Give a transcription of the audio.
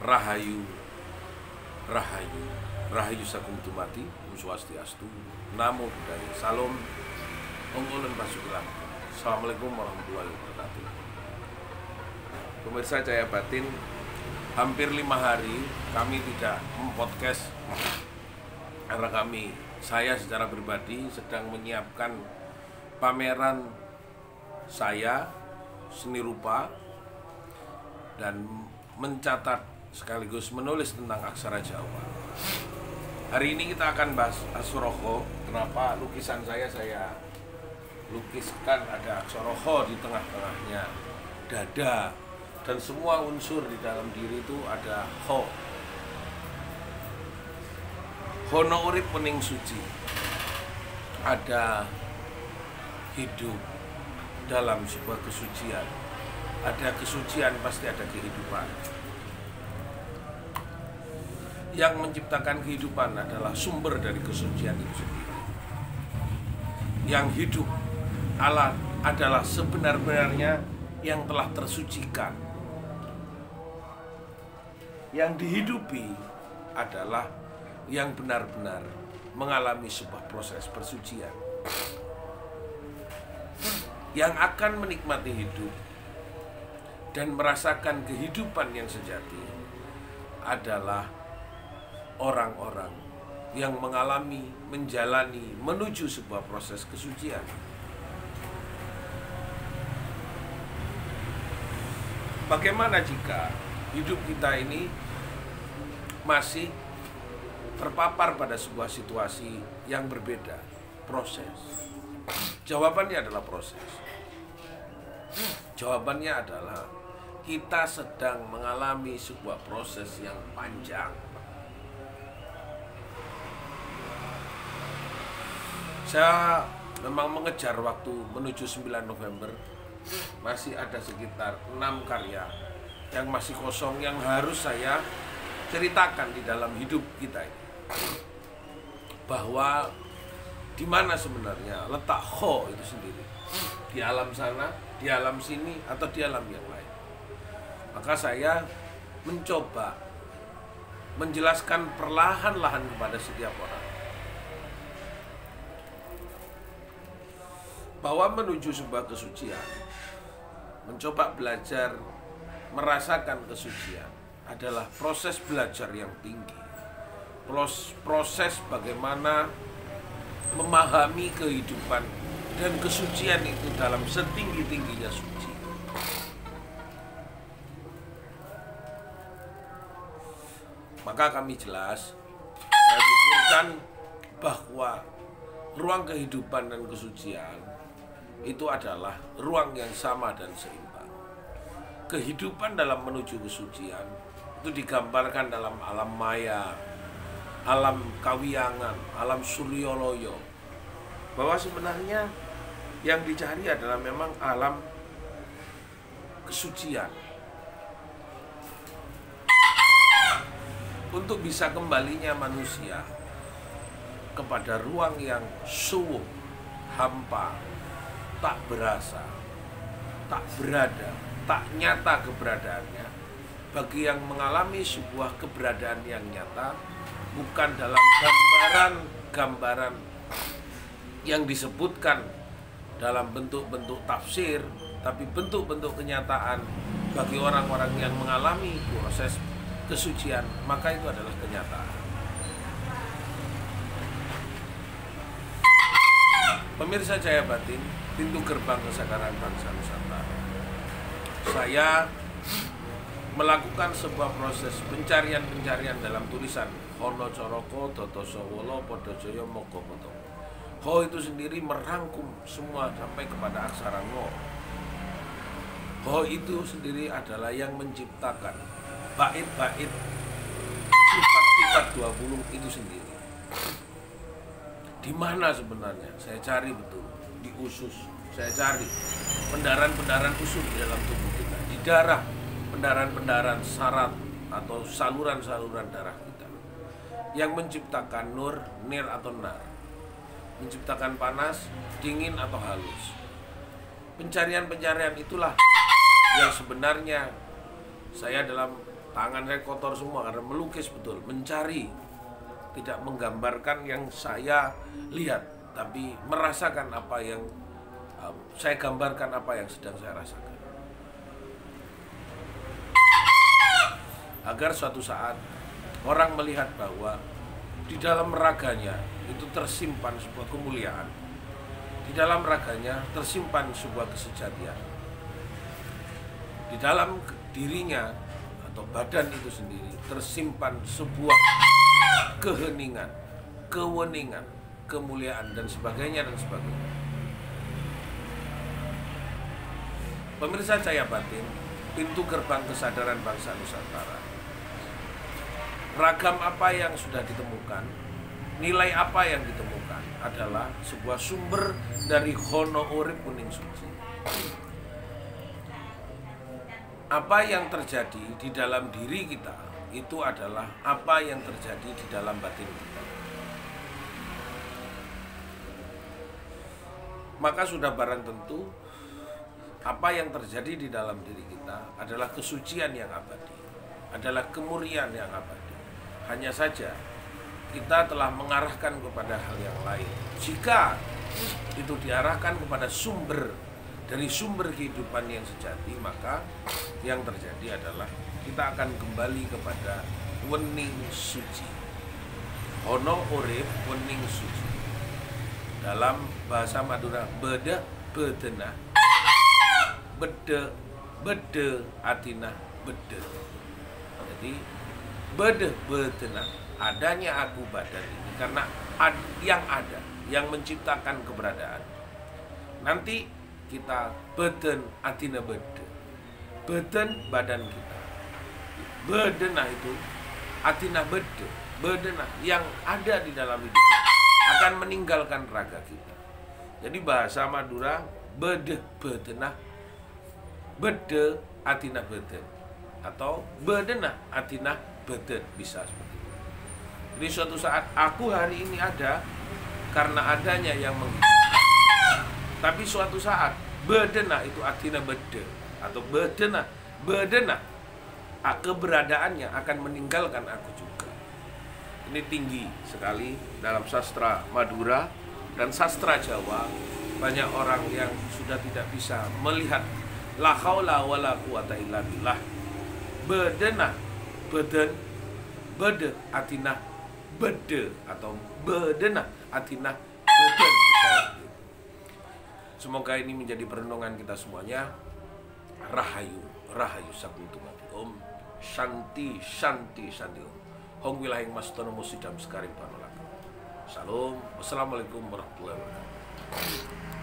Rahayu, Rahayu, Rahayu Sagung Dumadi, Om Swastiastu, Namo Buddhaya, Salam, Ongkolen Pasuruan. Assalamualaikum warahmatullahi wabarakatuh. Pemirsa Cahaya Batin, hampir 5 hari kami tidak mempodcast karena saya secara pribadi sedang menyiapkan pameran saya seni rupa dan mencatat sekaligus menulis tentang aksara Jawa. Hari ini kita akan bahas Aksara. Kenapa lukisan saya lukiskan ada aksara Ho di tengah-tengahnya, dada, dan semua unsur di dalam diri itu ada Ho. Hono urip pening suci, ada hidup dalam sebuah kesucian. Ada kesucian pasti ada kehidupan. Yang menciptakan kehidupan adalah sumber dari kesucian itu sendiri. Yang hidup adalah sebenar-benarnya yang telah tersucikan. Yang dihidupi adalah yang benar-benar mengalami sebuah proses persucian. Yang akan menikmati hidup dan merasakan kehidupan yang sejati adalah orang-orang yang mengalami, menjalani, menuju sebuah proses kesucian. Bagaimana jika hidup kita ini masih terpapar pada sebuah situasi yang berbeda? Proses. Jawabannya adalah proses. Jawabannya adalah kita sedang mengalami sebuah proses yang panjang. Saya memang mengejar waktu menuju 9 November. Masih ada sekitar 6 karya yang masih kosong yang harus saya ceritakan di dalam hidup kita ini. Bahwa di mana sebenarnya letak Ho itu sendiri, di alam sana, di alam sini, atau di alam yang lain. Maka saya mencoba menjelaskan perlahan-lahan kepada setiap orang bahwa menuju sebuah kesucian, mencoba belajar merasakan kesucian adalah proses belajar yang tinggi. Proses bagaimana memahami kehidupan dan kesucian itu dalam setinggi-tingginya suci. Maka kami jelas pikirkan bahwa ruang kehidupan dan kesucian itu adalah ruang yang sama dan seimbang. Kehidupan dalam menuju kesucian itu digambarkan dalam alam maya, alam kawiyangan, alam suryoloyo. Bahwa sebenarnya yang dicari adalah memang alam kesucian. Untuk bisa kembalinya manusia kepada ruang yang suwung, hampa, tak berasa, tak berada, tak nyata keberadaannya. Bagi yang mengalami sebuah keberadaan yang nyata, bukan dalam gambaran-gambaran yang disebutkan dalam bentuk-bentuk tafsir, tapi bentuk-bentuk kenyataan bagi orang-orang yang mengalami proses kesucian, maka itu adalah kenyataan. Pemirsa Cahaya Batin, pintu gerbang kesadaran bangsa Nusantara. Saya melakukan sebuah proses pencarian dalam tulisan Hono Coroko Toto Sowolo Podo Joyo Moko Poto. Ho itu sendiri merangkum semua sampai kepada aksara Ngo. Ho itu sendiri adalah yang menciptakan bait-bait sifat-sifat 20 itu sendiri. Di mana sebenarnya? Saya cari betul di usus. Saya cari pendaran-pendaran usus di dalam tubuh kita, di darah, pendaran-pendaran syarat atau saluran-saluran darah kita yang menciptakan nur, nir atau nar, menciptakan panas, dingin atau halus. Pencarian-pencarian itulah yang sebenarnya saya dalam Tangan saya kotor semua karena melukis betul, mencari, tidak menggambarkan yang saya lihat, tapi merasakan apa yang saya gambarkan, apa yang sedang saya rasakan. Agar suatu saat orang melihat bahwa di dalam raganya itu tersimpan sebuah kemuliaan, di dalam raganya tersimpan sebuah kesejatian, di dalam dirinya atau badan itu sendiri tersimpan sebuah keheningan, keweningan, kemuliaan, dan sebagainya dan sebagainya. Pemirsa Cahaya Batin, pintu gerbang kesadaran bangsa Nusantara. Ragam apa yang sudah ditemukan, nilai apa yang ditemukan adalah sebuah sumber dari Hono Urip Kuning Suci. Apa yang terjadi di dalam diri kita itu adalah apa yang terjadi di dalam batin kita. Maka sudah barang tentu apa yang terjadi di dalam diri kita adalah kesucian yang abadi, adalah kemurnian yang abadi. Hanya saja kita telah mengarahkan kepada hal yang lain. Jika itu diarahkan kepada sumber dari sumber kehidupan yang sejati, maka yang terjadi adalah kita akan kembali kepada wening suci. Hono urip wening suci. Dalam bahasa Madura, beda bedena, bede atina bede. Jadi bede bedena, adanya aku badan ini karena yang ada, yang menciptakan keberadaan. Nanti kita beden atina bede, beden badan kita, bedenah itu atina bede, bedenah yang ada di dalam hidup kita akan meninggalkan raga kita. Jadi bahasa Madura, bede bedenah, bede atina beden, atau bedenah atina beden, bisa seperti itu. Jadi suatu saat aku hari ini ada karena adanya yang menghidup. Tapi suatu saat bedena itu atina bede, atau bedena keberadaannya akan meninggalkan aku juga. Ini tinggi sekali dalam sastra Madura dan sastra Jawa. Banyak orang yang sudah tidak bisa melihat la haula wala quwata illa billah. Bedena bede atina bede, atau bedena atina beden. Semoga ini menjadi perenungan kita semuanya. Rahayu, Rahayu Sakuntumati. Om Shanti, Shanti, Shanti. Hong Wilahing Mastono Musidam Sekaring Panolak. Salam. Wassalamualaikum warahmatullahi wabarakatuh.